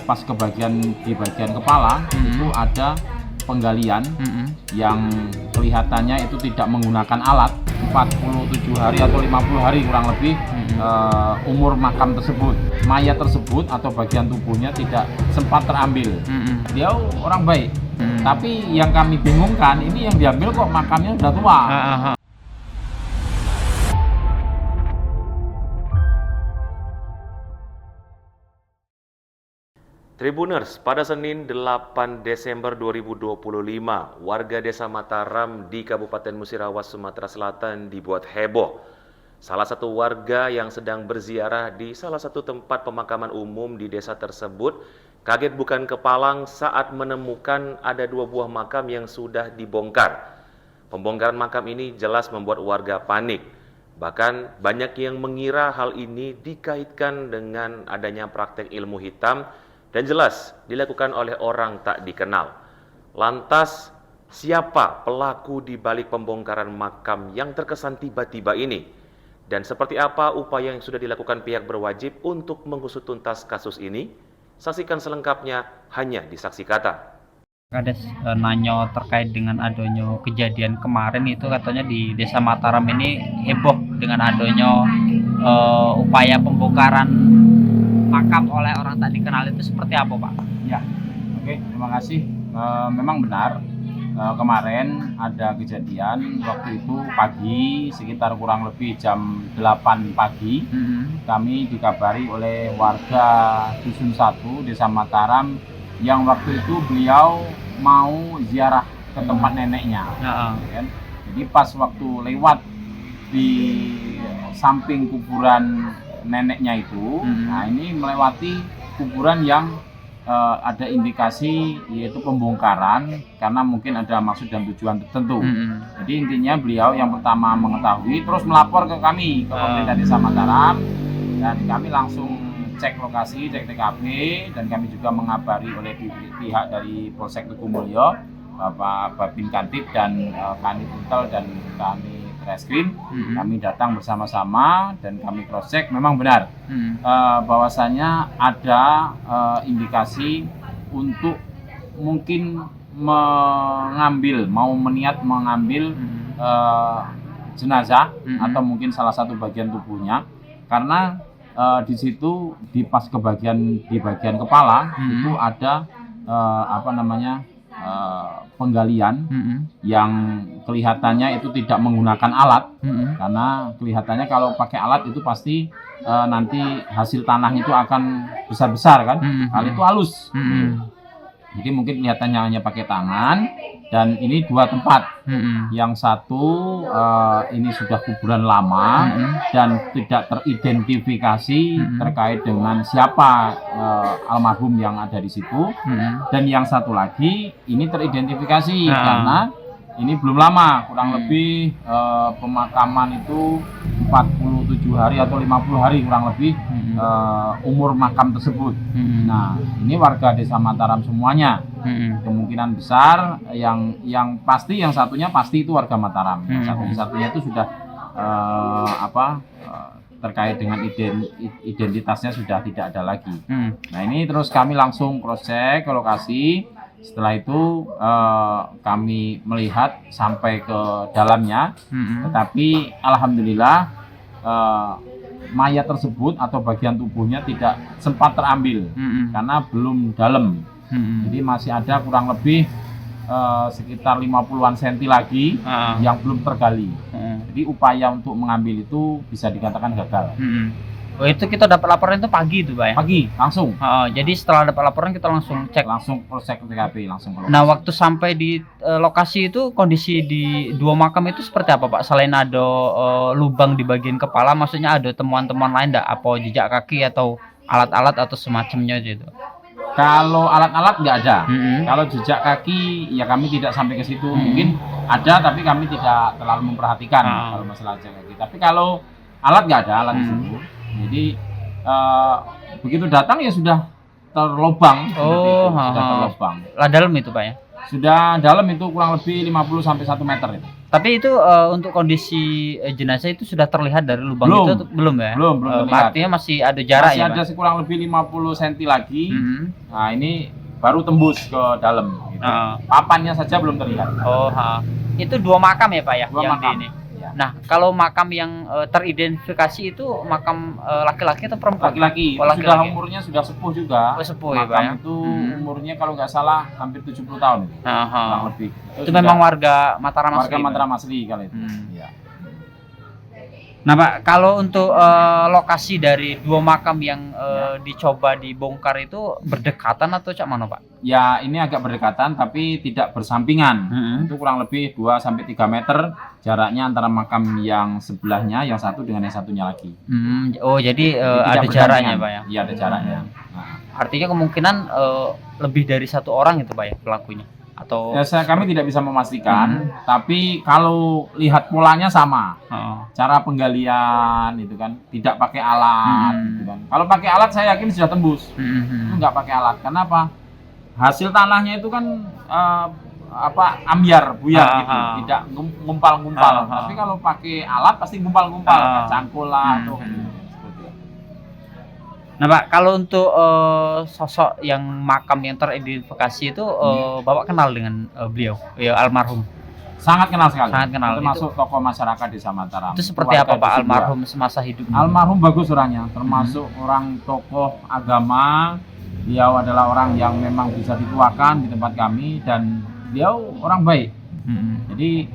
pas di bagian kepala itu ada penggalian yang kelihatannya itu tidak menggunakan alat. 47 hari atau 50 hari kurang lebih umur makam tersebut. Mayat tersebut atau bagian tubuhnya tidak sempat terambil. Dia orang baik. Tapi yang kami bingungkan, ini yang diambil kok makamnya sudah tua. Tribuners, pada Senin 8 Desember 2025, warga Desa Mataram di Kabupaten Musirawas, Sumatera Selatan dibuat heboh. Salah satu warga yang sedang berziarah di salah satu tempat pemakaman umum di desa tersebut kaget bukan kepalang saat menemukan ada 2 buah makam yang sudah dibongkar. Pembongkaran makam ini jelas membuat warga panik. Bahkan banyak yang mengira hal ini dikaitkan dengan adanya praktek ilmu hitam dan jelas dilakukan oleh orang tak dikenal. Lantas, siapa pelaku di balik pembongkaran makam yang terkesan tiba-tiba ini? Dan seperti apa upaya yang sudah dilakukan pihak berwajib untuk mengusut tuntas kasus ini? Saksikan selengkapnya hanya di Saksi Kata. Kades nanyo terkait dengan adanya kejadian kemarin itu katanya di Desa Mataram ini heboh dengan adanya upaya pembongkaran makam oleh orang tak dikenal itu seperti apa, Pak? Ya, oke, terima kasih. Memang benar, kemarin ada kejadian waktu itu pagi sekitar kurang lebih jam 8 pagi. Kami dikabari oleh warga Dusun 1 Desa Mataram yang waktu itu beliau mau ziarah ke tempat neneknya. Jadi pas waktu lewat di samping kuburan neneknya itu, nah ini melewati kuburan yang ada indikasi yaitu pembongkaran karena mungkin ada maksud dan tujuan tertentu. Jadi intinya beliau yang pertama mengetahui terus melapor ke kami, ke pemerintah Desa Mataram, dan kami langsung cek lokasi, cek TKP, dan kami juga mengabari oleh pihak dari Polsek Tegumulyo, Bapak Babin Kantip dan Kanit Intel dan kami Reskrim. Kami datang bersama-sama dan kami cross check, memang benar bahwasanya ada indikasi untuk mungkin mau meniat mengambil jenazah atau mungkin salah satu bagian tubuhnya, karena di situ di bagian kepala itu ada penggalian yang kelihatannya itu tidak menggunakan alat, karena kelihatannya kalau pakai alat itu pasti nanti hasil tanahnya itu akan besar-besar kan, hal itu halus. Jadi mungkin kelihatannya hanya pakai tangan, dan ini 2 tempat. Yang satu ini sudah kuburan lama dan tidak teridentifikasi terkait dengan siapa almarhum yang ada di situ. Dan yang satu lagi ini teridentifikasi karena ini belum lama, kurang lebih pemakaman itu 47 hari atau 50 hari kurang lebih umur makam tersebut. Nah, ini warga Desa Mataram semuanya. Kemungkinan besar yang pasti, yang satunya pasti itu warga Mataram. Yang satunya itu sudah terkait dengan identitasnya sudah tidak ada lagi. Nah, ini terus kami langsung cross check ke lokasi. Setelah itu kami melihat sampai ke dalamnya, tetapi alhamdulillah mayat tersebut atau bagian tubuhnya tidak sempat terambil karena belum dalam. Jadi masih ada kurang lebih sekitar 50-an senti lagi yang belum tergali. Jadi upaya untuk mengambil itu bisa dikatakan gagal. Oh, itu kita dapat laporan itu pagi itu, Pak ya? Pagi, langsung. Jadi setelah dapat laporan kita langsung cek. Langsung cek TKP, langsung ke lokasi. Nah, waktu sampai di lokasi itu kondisi di 2 makam itu seperti apa, Pak? Selain ada lubang di bagian kepala, maksudnya ada temuan-temuan lain enggak? Apa jejak kaki atau alat-alat atau semacamnya gitu? Kalau alat-alat nggak ada. Kalau jejak kaki ya kami tidak sampai ke situ. Mungkin ada tapi kami tidak terlalu memperhatikan kalau masalah jejak kaki. Tapi kalau alat nggak ada, alat di situ. Jadi begitu datang ya sudah terlobang. Sudah terlobang. Lah dalam itu, Pak ya? Sudah dalam itu kurang lebih 50 sampai 1 meter itu. Tapi itu untuk kondisi jenazah itu sudah terlihat dari lubang Belum. itu atau belum ya? Belum terlihat. Artinya masih ada jarak Masih ya, ada Pak? kurang lebih 50 cm lagi. Mhm. Nah, ini baru tembus ke dalam gitu. Heeh. Papannya saja belum terlihat. Oh, ha. Itu 2 makam ya, Pak ya? Dua yang makam. di ini. Ya. Nah, kalau makam yang teridentifikasi itu makam laki-laki atau perempuan? Laki-laki, Oh, sudah laki-laki. umurnya sudah sepuh juga. Oh, sepuh ya, Pak Makam ya? itu Hmm. umurnya kalau nggak salah hampir 70 tahun itu, Aha. kurang lebih. Itu sudah memang warga Mataram warga asli, Pak? Mataram asli kalau itu. Hmm. Ya. Nah, Pak, kalau untuk lokasi dari 2 makam yang Ya. dicoba dibongkar itu berdekatan atau cak mana, Pak? Ya, ini agak berdekatan tapi tidak bersampingan. Hmm. Itu kurang lebih 2 sampai 3 meter jaraknya antara makam yang sebelahnya, yang satu dengan yang satunya lagi. Oh, jadi Jadi ada tidak jaraknya, berdampingan. Pak ya? Iya, ada jaraknya. Nah, Artinya kemungkinan lebih dari 1 orang itu, Pak ya, pelakunya? Atau ya, kami tidak bisa memastikan, tapi kalau lihat polanya sama. Oh. Cara penggalian itu kan tidak pakai alat gitu kan. Kalau pakai alat saya yakin sudah tembus. Itu nggak pakai alat. Karena apa? Hasil tanahnya itu kan ambiar, buyar gitu, tidak ngumpal-ngumpal. Tapi kalau pakai alat pasti ngumpal-ngumpal, cangkul lah atau seperti itu. Nah, Pak, kalau untuk sosok yang makam yang teridentifikasi itu Bapak kenal dengan beliau, ya almarhum? Sangat kenal sekali. Sangat kenal. Termasuk tokoh masyarakat Desa Mataram. Itu seperti Warga apa, Pak, di sini almarhum semasa hidupnya? Almarhum bagus orangnya, termasuk orang tokoh agama. Beliau adalah orang yang memang bisa dituakan di tempat kami dan beliau orang baik. Jadi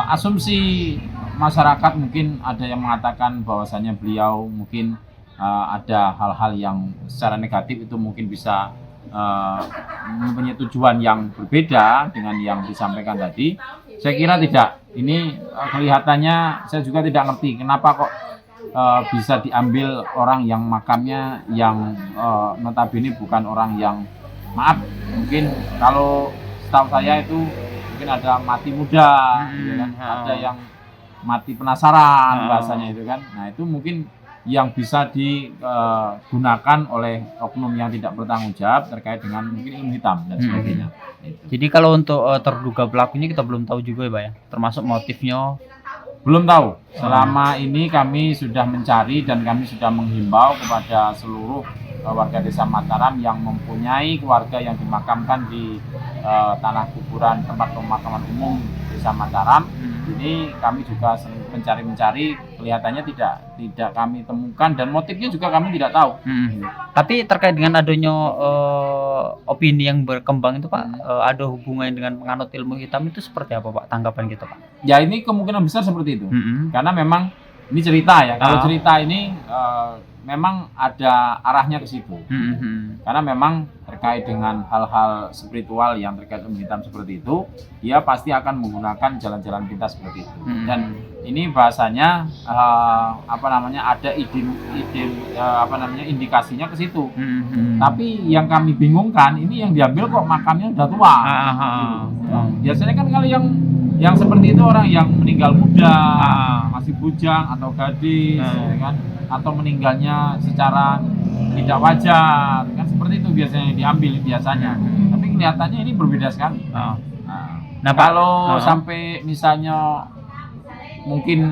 asumsi masyarakat mungkin ada yang mengatakan bahwasanya beliau mungkin ada hal-hal yang secara negatif itu mungkin bisa mempunyai tujuan yang berbeda dengan yang disampaikan tadi. Saya kira tidak. Ini kelihatannya saya juga tidak ngerti kenapa kok bisa diambil orang yang makamnya yang notabene bukan orang yang, maaf, mungkin kalau setahu saya itu mungkin ada mati muda, gitu kan? Ada yang mati penasaran bahasanya itu kan. Nah, itu mungkin yang bisa digunakan oleh oknum yang tidak bertanggung jawab terkait dengan mungkin ilmu hitam dan sebagainya. Itu. Jadi kalau untuk terduga pelakunya kita belum tahu juga ya, Pak ya, termasuk motifnya. Belum tahu. Selama ini kami sudah mencari dan kami sudah menghimbau kepada seluruh warga Desa Mataram yang mempunyai keluarga yang dimakamkan di tanah kuburan tempat pemakaman umum Desa Mataram. Ini kami juga mencari-mencari, kelihatannya tidak kami temukan dan motifnya juga kami tidak tahu. Tapi terkait dengan adanya opini yang berkembang itu, Pak, ada hubungannya dengan penganut ilmu hitam itu seperti apa, Pak? Tanggapan kita, Pak? Ya, ini kemungkinan besar seperti itu. Karena memang ini cerita ya. Kalau cerita ini memang ada arahnya ke situ. Karena memang terkait dengan hal-hal spiritual yang terkait ilmu hitam seperti itu, dia pasti akan menggunakan jalan-jalan pintas seperti itu. Dan ini bahasanya ada indikasinya ke situ. Tapi yang kami bingungkan ini yang diambil kok makamnya udah tua. Biasanya kan kalau yang seperti itu orang yang meninggal muda, masih bujang atau gadis, ya kan, atau meninggalnya secara tidak wajar, kan seperti itu biasanya diambil biasanya. Tapi kelihatannya ini berbeda sekali. Nah, kalau sampai misalnya mungkin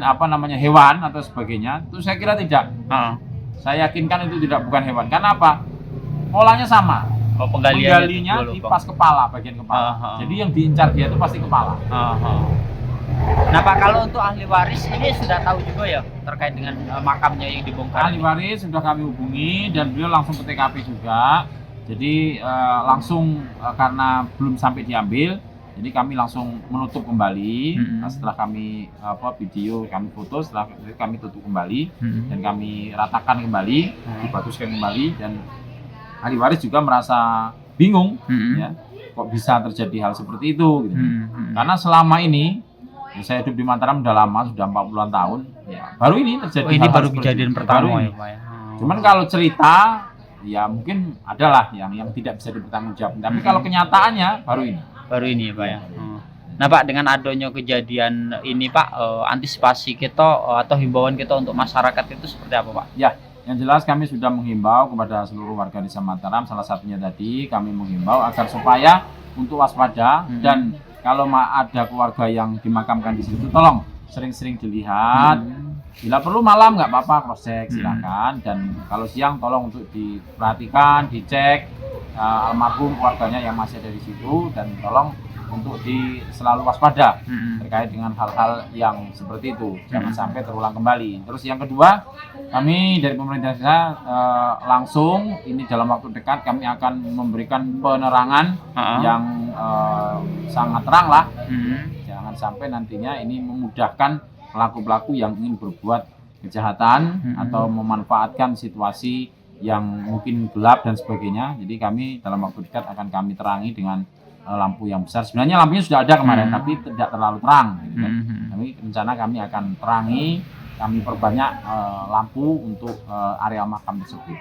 hewan atau sebagainya, itu saya kira tidak. Saya yakinkan itu bukan hewan. Karena apa? Polanya sama. Penggalinya di pas kepala, bagian kepala. Jadi yang diincar dia itu pasti kepala. Nah, Pak, kalau untuk ahli waris ini sudah tahu juga ya terkait dengan makamnya yang dibongkar. Ahli waris sudah kami hubungi dan beliau langsung ke TKP juga. Jadi langsung karena belum sampai diambil, jadi kami langsung menutup kembali. Setelah kami video, kami foto, setelah itu kami tutup kembali dan kami ratakan kembali, dibatuskan kembali, dan ahli waris juga merasa bingung, ya, kok bisa terjadi hal seperti itu. Gitu. Karena selama ini saya hidup di Mataram sudah lama, sudah 40-an tahun. Ya, baru ini terjadi. Ini baru kejadian pertama ya, Pak ya. Cuman kalau cerita, ya mungkin adalah yang tidak bisa dipertanggungjawabkan. Tapi kalau kenyataannya baru ini. Baru ini ya, Pak ya. Nah, Pak, dengan adanya kejadian ini, Pak, antisipasi kita atau himbauan kita untuk masyarakat itu seperti apa, Pak? Ya, yang jelas kami sudah menghimbau kepada seluruh warga Desa Mataram. Salah satunya tadi kami menghimbau agar supaya untuk waspada dan kalau ada keluarga yang dimakamkan di situ, tolong sering-sering dilihat. Bila perlu malam nggak apa-apa, cross check silakan. Dan kalau siang tolong untuk diperhatikan, dicek almarhum keluarganya yang masih ada di situ dan tolong untuk selalu waspada terkait dengan hal-hal yang seperti itu, jangan sampai terulang kembali. Terus yang kedua, kami dari pemerintah desa langsung ini dalam waktu dekat kami akan memberikan penerangan yang sangat terang lah. Jangan sampai nantinya ini memudahkan pelaku-pelaku yang ingin berbuat kejahatan atau memanfaatkan situasi yang mungkin gelap dan sebagainya. Jadi kami dalam waktu dekat akan kami terangi dengan lampu yang besar. Sebenarnya lampunya sudah ada kemarin, tapi tidak terlalu terang. Gitu kan. Rencana kami akan terangi, kami perbanyak lampu untuk area makam tersebut.